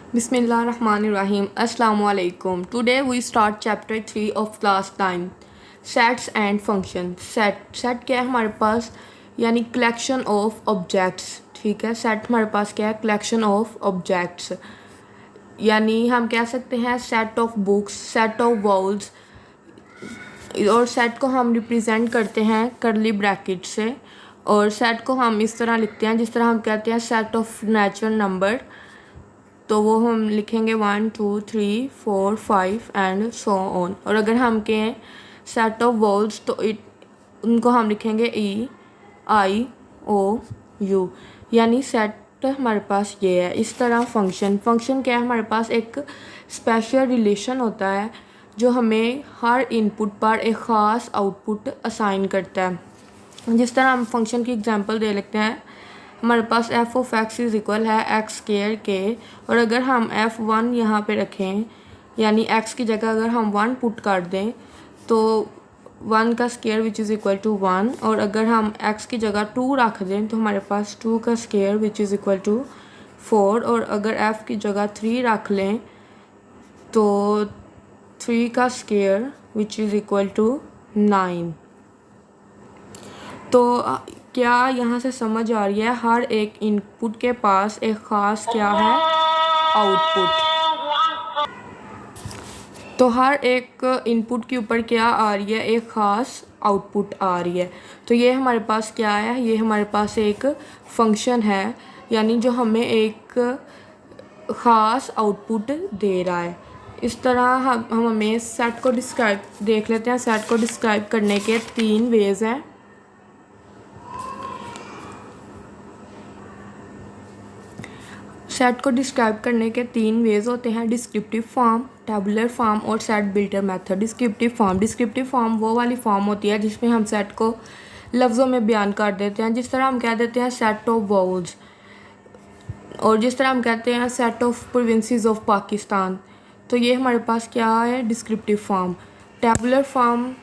Bismillahirrahmanirrahim. Assalamualaikum. Today we start chapter 3 of class 9. Sets and functions. Set क्या है हमारे पास, यानी collection of objects. ठीक है, set हमारे पास क्या है, collection of objects. यानी हम कह सकते हैं set of books, set of balls, और सेट को हम रिप्रेजेंट करते हैं करली ब्रैकेट से, और सेट को हम इस तरह लिखते हैं जिस तरह हम कहते हैं सेट ऑफ नेचुरल नंबर, तो वो हम लिखेंगे 1 2 3 4 5 एंड सो ऑन। और अगर हम कहें सेट ऑफ वर्ड्स तो उनको हम लिखेंगे EIOU, यानी सेट हमारे पास ये है। इस तरह फंक्शन क्या है, हमारे पास एक स्पेशल रिलेशन होता है जो हमें हर इनपुट पर एक ख़ास आउटपुट असाइन करता है। जिस तरह हम फंक्शन की एग्जांपल दे लेते हैं, हमारे पास f of x is equal है x स्क्वायर के, और अगर हम f1 यहाँ पे रखें, यानी x की जगह अगर हम 1 पुट कर दें तो 1 का square which is equal to 1, और अगर हम x की जगह 2 रख दें तो हमारे पास 2 का square which is equal to 4, और अगर f की जगह 3 रख लें तो 3 का square which is equal to 9। तो क्या यहाँ से समझ आ रही है, हर एक इनपुट के पास एक ख़ास क्या है, आउटपुट। तो हर एक इनपुट के ऊपर क्या आ रही है, एक ख़ास आउटपुट आ रही है। तो ये हमारे पास क्या है, ये हमारे पास एक फंक्शन है, यानी जो हमें एक ख़ास आउटपुट दे रहा है। इस तरह हम हमें सेट को डिस्क्राइब देख लेते हैं। सेट को डिस्क्राइब करने के 3 वेज़ हैं। सेट को डिस्क्राइब करने के 3 वेज़ होते हैं, डिस्क्रिप्टिव फॉर्म, टेबुलर फॉर्म और set builder method. Descriptive form वो वाली फॉर्म होती है जिसमें हम सेट को लफ्ज़ों में बयान कर देते हैं, जिस तरह हम कह देते हैं सेट ऑफ वाउल्स, और जिस तरह हम कहते हैं set of provinces of Pakistan. तो ये हमारे पास क्या है, descriptive form. Tabular form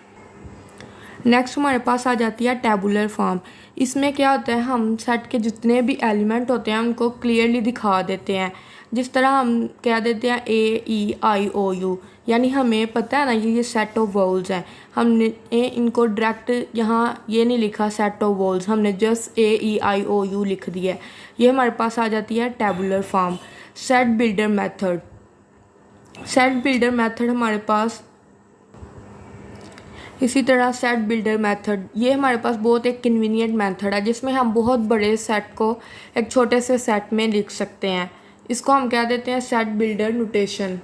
next हमारे पास आ जाती है टेबुलर फॉर्म। इसमें क्या होता है, हम सेट के जितने भी एलिमेंट होते हैं उनको क्लियरली दिखा देते हैं। जिस तरह हम कह देते हैं AEIOU, यानी हमें पता है ना ये सेट ऑफ वोल्स हैं, हमने इनको डायरेक्ट यहाँ ये नहीं लिखा सेट ऑफ वोल्स, हमने जस्ट AEIOU लिख दिया है। ये हमारे पास आ जाती है tabular form. Set builder method हमारे पास इसी तरह सेट बिल्डर मेथड, ये हमारे पास बहुत एक कन्वीनियंट मेथड है जिसमें हम बहुत बड़े सेट को एक छोटे से सेट में लिख सकते हैं। इसको हम कह देते हैं सेट बिल्डर नोटेशन।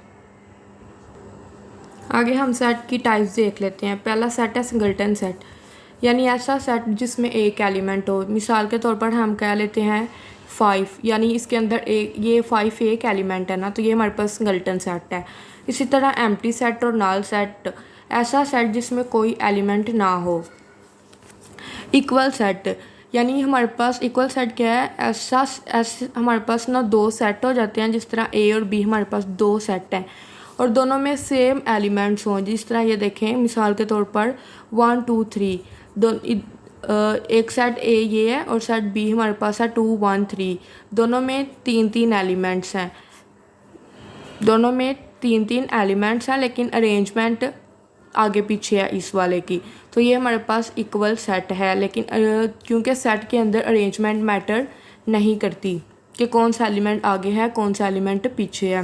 आगे हम सेट की टाइप्स देख लेते हैं। पहला सेट है सिंगलटन सेट, यानी ऐसा सेट जिसमें एक एलिमेंट हो। मिसाल के तौर पर हम कह लेते हैं 5, यानी इसके अंदर एक, ये 5 एक एलिमेंट है ना, तो ये हमारे पास सिंगलटन सेट है। इसी तरह एम्प्टी सेट और नल सेट, ऐसा सेट जिसमें कोई एलिमेंट ना हो। इक्वल सेट, यानी हमारे पास इक्वल सेट क्या है, ऐसे हमारे पास ना 2 सेट हो जाते हैं, जिस तरह A और B हमारे पास 2 सेट हैं और दोनों में सेम एलिमेंट्स हों। जिस तरह ये देखें, मिसाल के तौर पर 1 2 3, एक सेट A ये है और सेट B हमारे पास है 2 1 3, दोनों में 3 एलिमेंट्स हैं, दोनों में 3 एलिमेंट्स हैं, लेकिन अरेंजमेंट आगे पीछे है इस वाले की। तो ये हमारे पास इक्वल सेट है, लेकिन क्योंकि सेट के अंदर अरेंजमेंट मैटर नहीं करती कि कौन सा एलिमेंट आगे है कौन सा एलिमेंट पीछे है।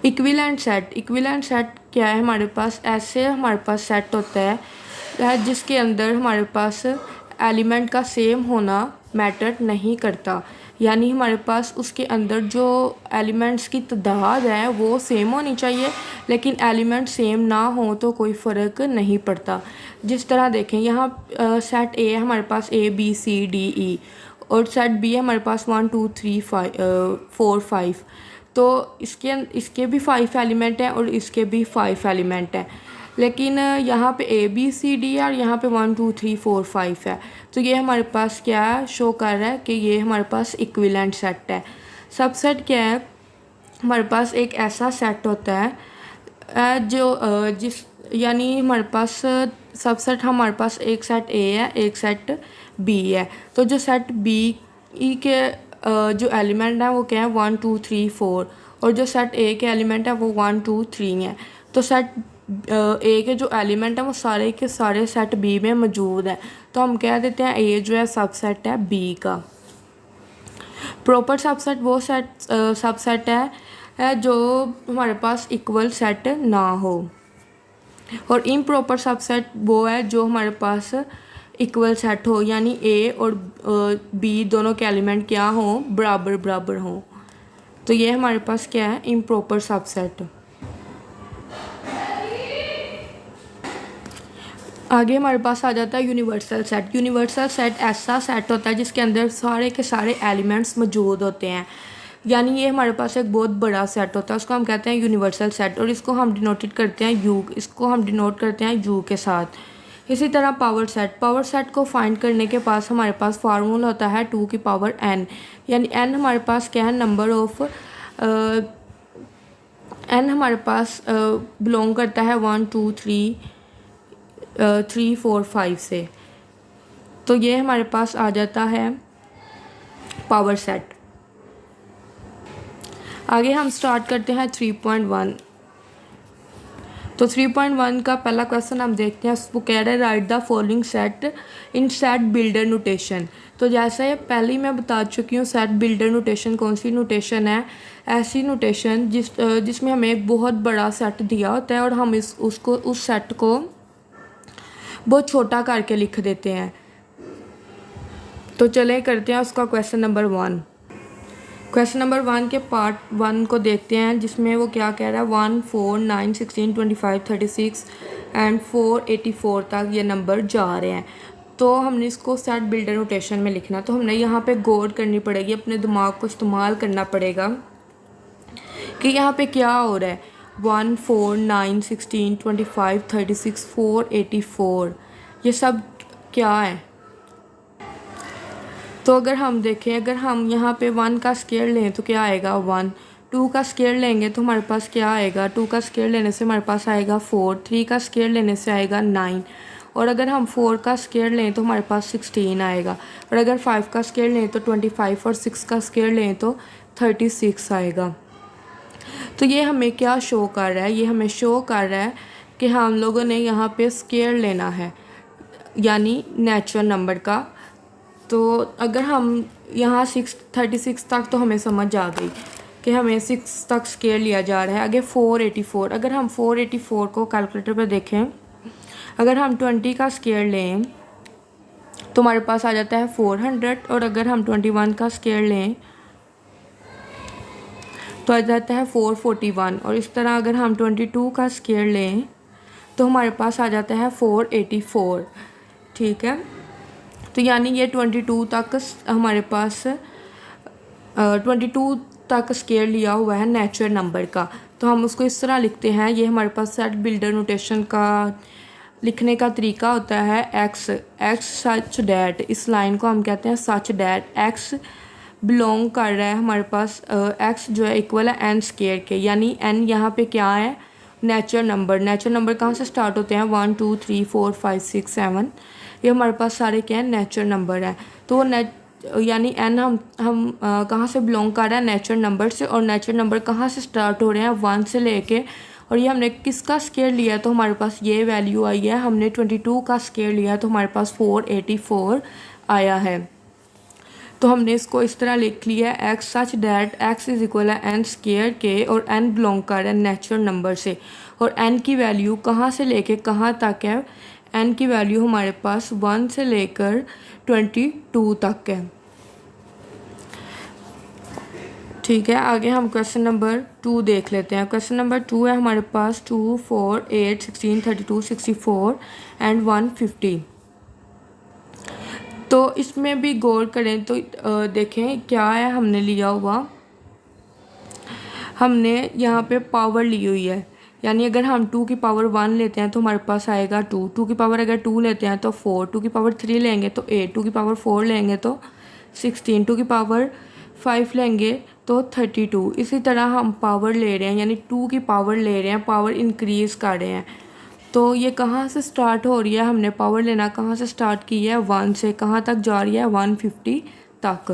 इक्विवेलेंट सेट क्या है, हमारे पास ऐसे हमारे पास सेट होता है जिसके अंदर हमारे पास एलिमेंट का सेम होना मैटर नहीं करता, यानी हमारे पास उसके अंदर जो एलिमेंट्स की तादाद है वो सेम होनी चाहिए, लेकिन एलिमेंट सेम ना हो तो कोई फ़र्क नहीं पड़ता। जिस तरह देखें, यहाँ सेट A है हमारे पास A B C D E, और सेट B है हमारे पास 1 2 3 4 5, तो इसके भी 5 एलिमेंट हैं और इसके भी 5 एलिमेंट हैं, लेकिन यहाँ पे A B C D है और यहाँ पे 1 2 3 4 5 है। तो ये हमारे पास क्या शो कर रहा है कि ये हमारे पास इक्विवेलेंट सेट है। सबसेट क्या है, हमारे पास एक ऐसा सेट होता है जिस यानी हमारे पास सबसेट हमारे पास एक सेट A है एक सेट B है। तो जो सेट B के जो एलिमेंट हैं वो क्या है 1 2 3 4, और जो सेट ए के एलिमेंट है वो 1 2 3 है। तो सेट ए के जो एलिमेंट हैं वो सारे के सारे सेट बी में मौजूद हैं, तो हम कह देते हैं ए जो है सबसेट है बी का। प्रॉपर सबसेट वो सबसेट है जो हमारे पास इक्वल सेट ना हो, और इम्प्रॉपर सबसेट वो है जो हमारे पास इक्वल सेट हो, यानी ए और बी दोनों के एलिमेंट क्या हो, बराबर बराबर हो। तो ये हमारे पास क्या है, इम्प्रॉपर सबसेट। आगे हमारे पास आ जाता है यूनिवर्सल सेट। यूनिवर्सल सेट ऐसा सेट होता है जिसके अंदर सारे के सारे एलिमेंट्स मौजूद होते हैं, यानी ये हमारे पास एक बहुत बड़ा सेट होता है, उसको हम कहते हैं यूनिवर्सल सेट, और इसको हम डिनोटेड करते हैं यू, इसको हम डिनोट करते हैं यू के साथ। इसी तरह पावर सेट को फाइंड करने के पास हमारे पास फार्मूला होता है 2 की पावर n, यानी n हमारे पास क्या है, नंबर ऑफ n हमारे पास बिलोंग करता है 1 2 3 4 5 से। तो ये हमारे पास आ जाता है पावर सेट। आगे हम स्टार्ट करते हैं 3.1। तो 3.1 का पहला क्वेश्चन हम देखते हैं, उसको कह रहा है right the following set in set builder notation. तो जैसे पहले ही मैं बता चुकी हूँ, सेट बिल्डर नोटेशन कौन सी नोटेशन है, ऐसी नोटेशन जिसमें हमें एक बहुत बड़ा सेट दिया होता है और हम उस सेट को बहुत छोटा करके लिख देते हैं। तो चले करते हैं उसका क्वेश्चन नंबर 1। क्वेश्चन नंबर 1 के पार्ट 1 को देखते हैं, जिसमें वो क्या कह रहा है, 1 4 9 16 25 36 एंड 484 तक ये नंबर जा रहे हैं। तो हमने इसको सेट बिल्डर नोटेशन में लिखना, तो हमने यहाँ पे गौर करनी पड़ेगी, अपने दिमाग को इस्तेमाल करना पड़ेगा कि यहाँ पे क्या हो रहा है। 1 4 9 16 25 36 484 ये सब क्या है। तो अगर हम देखें, अगर हम यहाँ पे 1 का स्केयर लें तो क्या आएगा 1, 2 का स्केयर लेंगे तो हमारे पास क्या आएगा, 2 का स्केयर लेने से हमारे पास आएगा 4, 3 का स्केयर लेने से आएगा 9, और अगर हम 4 का स्केयर लें तो हमारे पास 16 आएगा, और अगर 5 का स्केयर लें तो 25, और 6 का स्केयर लें तो 36 आएगा। तो ये हमें क्या शो कर रहा है, ये हमें शो कर रहा है कि हम लोगों ने यहाँ पे स्केयर लेना है, यानी नेचुरल नंबर का। तो अगर हम यहाँ 36 तक तो हमें समझ आ गई कि हमें 6 तक स्केयर लिया जा रहा है। आगे 484, अगर हम 484 को कैलकुलेटर पर देखें, अगर हम 20 का स्केयर लें तो हमारे पास आ जाता है 400, और अगर हम 21 का स्केयर लें तो आ जाता है 441, और इस तरह अगर हम 22 का स्केयर लें तो हमारे पास आ जाता है 484। ठीक है, तो यानी ये 22 तक हमारे पास 22 तक स्केयर लिया हुआ है नेचुरल नंबर का। तो हम उसको इस तरह लिखते हैं, ये हमारे पास सेट बिल्डर नोटेशन का लिखने का तरीका होता है एक्स सच डैट, इस लाइन को हम कहते हैं सच डैट एक्स बिलोंग कर रहा है हमारे पास, एक्स जो है इक्वल है एन स्केयर के, यानी एन यहाँ पे क्या है, नेचुरल नंबर कहाँ से स्टार्ट होते हैं, 1 2 3 4 5 6 7, ये हमारे पास सारे क्या हैं, नेचुरल नंबर हैं। तो यानी एन हम कहाँ से बिलोंग कर रहा है, नेचुरल नंबर से, और नेचुरल नंबर कहाँ से स्टार्ट हो रहे हैं, 1 से लेके, और ये हमने किसका स्केयर लिया है तो हमारे पास ये वैल्यू आई है, हमने 22 का स्केयर लिया है तो हमारे पास 484 आया है। तो हमने इसको इस तरह लिख लिया है x such that x is equal है एन स्केयर के, और एन बिलोंग कर रहा है नेचुरल नंबर से, और एन की वैल्यू कहाँ से लेके कहाँ तक है, एन की वैल्यू हमारे पास 1 से लेकर 22 तक है। ठीक है, आगे हम क्वेश्चन नंबर 2 देख लेते हैं। क्वेश्चन नंबर 2 है हमारे पास 2 4 8 16 32 64 एंड 150। तो इसमें भी गौर करें तो देखें क्या है हमने लिया हुआ, हमने यहाँ पे पावर ली हुई है, यानी अगर हम 2 की पावर 1 लेते हैं तो हमारे पास आएगा 2, 2 की पावर अगर 2 लेते हैं तो 4, 2 की पावर 3 लेंगे तो 8, 2 की पावर 4 लेंगे तो 16, 2 की पावर 5 लेंगे तो 32। इसी तरह हम पावर ले रहे हैं, यानी 2 की पावर ले रहे हैं, पावर इंक्रीज़ कर रहे हैं। तो ये कहाँ से स्टार्ट हो रही है, हमने पावर लेना कहाँ से स्टार्ट की है, 1 से, कहाँ तक जा रही है, 150 तक।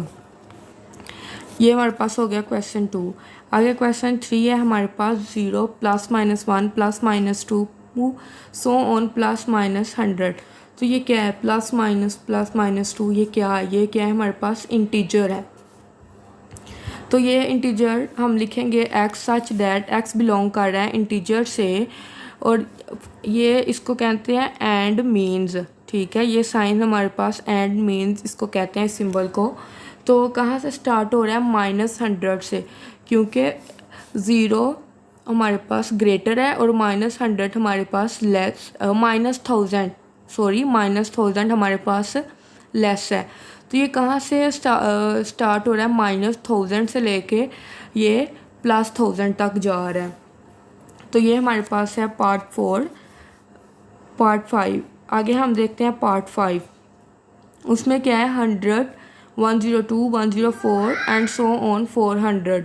ये हमारे पास हो गया क्वेश्चन 2। आगे क्वेश्चन 3 है हमारे पास 0 +-1 +-2 सो ऑन +-100। तो ये क्या है, +-+-2 ये क्या है, ये क्या है हमारे पास इंटीजर है। तो ये इंटीजर हम लिखेंगे x such that x belong कर रहा है इंटीजर से, और ये इसको कहते हैं एंड मीन्स। ठीक है, ये साइन हमारे पास एंड मीन्स इसको कहते हैं सिंबल को। तो कहाँ से स्टार्ट हो रहा है, -100 से, क्योंकि 0 हमारे पास ग्रेटर है और -100 हमारे पास लेस, -1000 सॉरी -1000 हमारे पास लेस है। तो ये कहाँ से स्टार्ट हो रहा है, -1000 से लेके ये +1000 तक जा रहा है। तो ये हमारे पास है पार्ट 4। पार्ट 5 आगे हम देखते हैं पार्ट 5। उसमें क्या है, 100 102 104 एंड सो ऑन 400।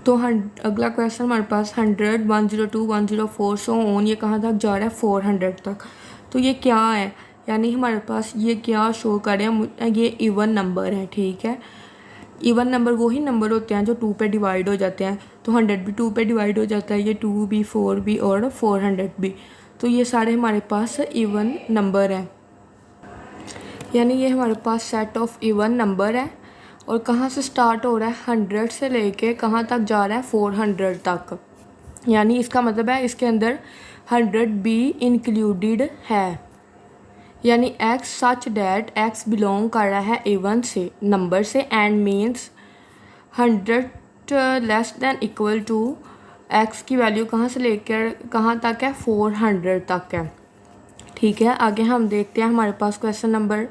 तो अगला क्वेश्चन हमारे पास 100 102 104 सो ऑन, ये कहाँ तक जा रहा है, 400 तक। तो ये क्या है, यानी हमारे पास ये क्या शो कर रहे हैं, ये इवन नंबर है। ठीक है, इवन नंबर वही नंबर होते हैं जो 2 पे डिवाइड हो जाते हैं। तो 100 भी 2 पे डिवाइड हो जाता है, ये 2 भी 4 भी और 400 भी। तो ये सारे हमारे पास इवन नंबर हैं, यानी ये हमारे पास सेट ऑफ इवन नंबर है। और कहाँ से स्टार्ट हो रहा है, 100 से लेके कहाँ तक जा रहा है, 400 तक। यानी इसका मतलब है इसके अंदर 100 भी इंक्लूडेड है। यानी x such that x belong कर रहा है इवन से, नंबर से, and means 100 less than equal to x की वैल्यू कहाँ से लेकर कहाँ तक है, 400 तक है। ठीक है, आगे हम देखते हैं हमारे पास क्वेश्चन नंबर,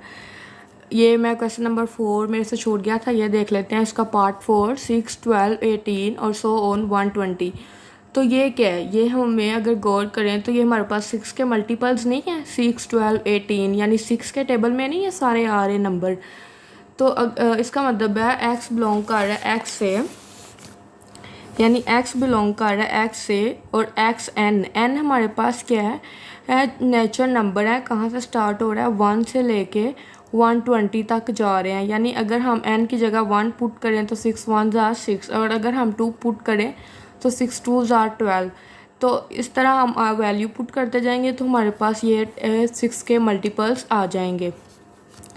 ये मैं क्वेश्चन नंबर 4 मेरे से छूट गया था, ये देख लेते हैं इसका पार्ट 4 6 12 18 और सो ऑन 120। तो ये क्या है, ये हमें अगर गौर करें तो ये हमारे पास 6 के मल्टीपल्स नहीं है, 6 12 18, यानी 6 के टेबल में नहीं है सारे आ रहे नंबर। तो इसका मतलब है x बिलोंग कर रहा है x से, यानी x बिलोंग कर रहा है x से, और x n हमारे पास क्या है नेचुरल नंबर है। कहाँ से स्टार्ट हो रहा है, 1 से लेके 120 तक जा रहे हैं। यानी अगर हम n की जगह 1 पुट करें तो 6 1 ज़ा 6, और अगर हम 2 पुट करें तो 6 2 ज़ा 12। तो इस तरह हम वैल्यू पुट करते जाएंगे तो हमारे पास ये 6 के मल्टीपल्स आ जाएंगे।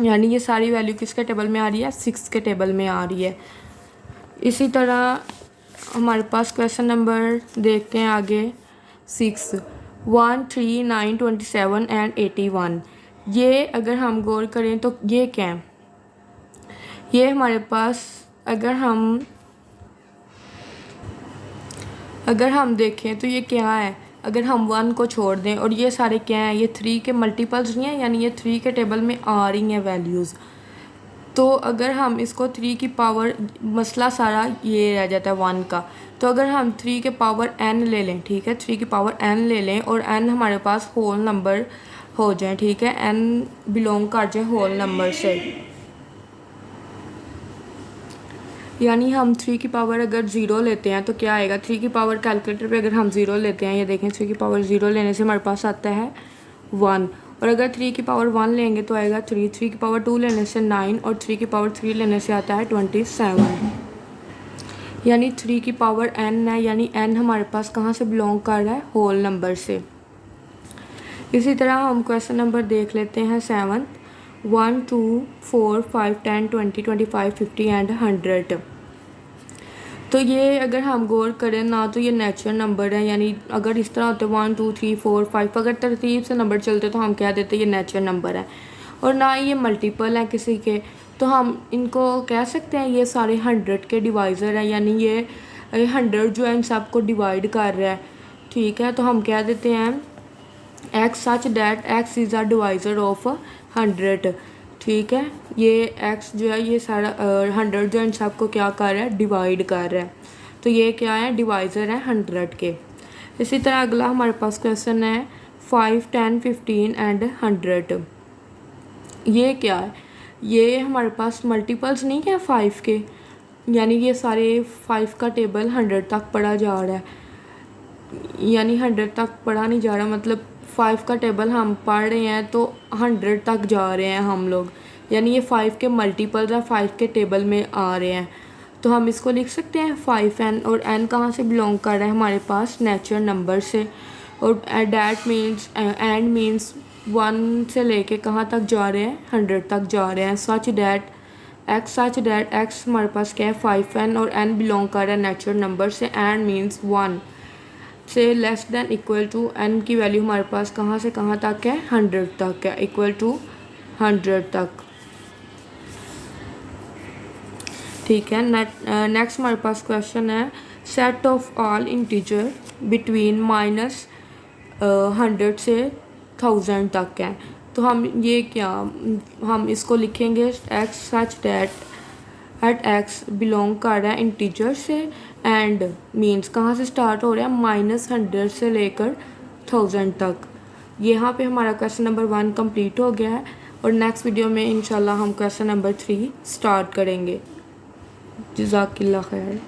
यानी ये सारी वैल्यू किसके टेबल में आ रही है, 6 के टेबल में आ रही है। इसी तरह हमारे पास क्वेश्चन नंबर देखते हैं आगे 6 1 3 9 27 एंड 81। ये अगर हम गौर करें तो ये क्या है, ये हमारे पास अगर हम देखें तो ये क्या है, अगर हम 1 को छोड़ दें, और ये सारे क्या हैं, ये 3 के मल्टीपल्स नहीं हैं, यानी ये 3 के टेबल में आ रही हैं वैल्यूज़। तो अगर हम इसको 3 की पावर, मसला सारा ये रह जाता है 1 का। तो अगर हम 3 के पावर n ले लें, ठीक है, 3 की पावर n ले लें और n हमारे पास होल नंबर हो जाए, ठीक है, n बिलोंग कर जाए होल नंबर से, यानी हम 3 की पावर अगर 0 लेते हैं तो क्या आएगा, 3 की पावर कैलकुलेटर पे अगर हम 0 लेते हैं, ये देखें 3 की पावर 0 लेने से हमारे पास आता है 1, और अगर 3 की पावर 1 लेंगे तो आएगा 3, 3 की पावर 2 लेने से 9, और 3 की पावर 3 लेने से आता है 27। यानी 3 की पावर n है, यानी n हमारे पास कहाँ से बिलोंग कर रहा है, होल नंबर से। इसी तरह हम क्वेश्चन नंबर देख लेते हैं 7 1 2 4 5 10 20 25 50 एंड 100। तो ये अगर हम गौर करें ना तो ये नेचुरल नंबर है, यानी अगर इस तरह होते 1 2 3 4 5 अगर तरतीब से नंबर चलते तो हम कह देते ये नेचुरल नंबर है, और ना ही ये मल्टीपल है किसी के। तो हम इनको कह सकते हैं ये सारे 100 के डिवाइज़र है, यानी ये 100 जो है इन सब को डिवाइड कर रहा है। ठीक है, तो हम कह देते हैं x such that x is a divisor of 100। ठीक है, ये x जो है ये सारा 100 जो इन सब को क्या कर रहा है, डिवाइड कर रहा है। तो ये क्या है, डिवाइज़र है 100 के। इसी तरह अगला हमारे पास क्वेश्चन है 5 10 15 एंड 100। ये क्या है, ये हमारे पास मल्टीपल्स नहीं है 5 के, यानी ये सारे 5 का टेबल 100 तक पढ़ा जा रहा है, यानी 100 तक पढ़ा नहीं जा रहा, मतलब 5 का टेबल हम पढ़ रहे हैं तो 100 तक जा रहे हैं हम लोग। यानी ये 5 के मल्टीपल या 5 के टेबल में आ रहे हैं। तो हम इसको लिख सकते हैं 5n, और n कहाँ से बिलोंग कर रहा है हमारे पास नेचुरल नंबर से, और डैट मीन्स एंड मीन्स 1 से लेके कहाँ तक जा रहे हैं, 100 तक जा रहे हैं। सच डैट x हमारे पास क्या है 5n, और n बिलोंग कर रहा है नेचुरल नंबर से, एंड मीन्स 1 से less than equal to n की वैल्यू हमारे पास कहाँ से कहाँ तक है, 100 तक है, इक्वल टू 100 तक। ठीक है। नेक्स्ट हमारे पास क्वेश्चन है set of all integer between -100 से 1000 तक है। तो हम ये क्या, हम इसको लिखेंगे x such that at x belong कर रहा है इंटीजर से, एंड मीन्स कहाँ से स्टार्ट हो रहा है, -100 से लेकर 1000 तक। यहाँ पे हमारा क्वेश्चन नंबर 1 कंप्लीट हो गया है, और नेक्स्ट वीडियो में इंशाल्लाह हम क्वेश्चन नंबर 3 स्टार्ट करेंगे। जज़ाकिल्लाह खैर।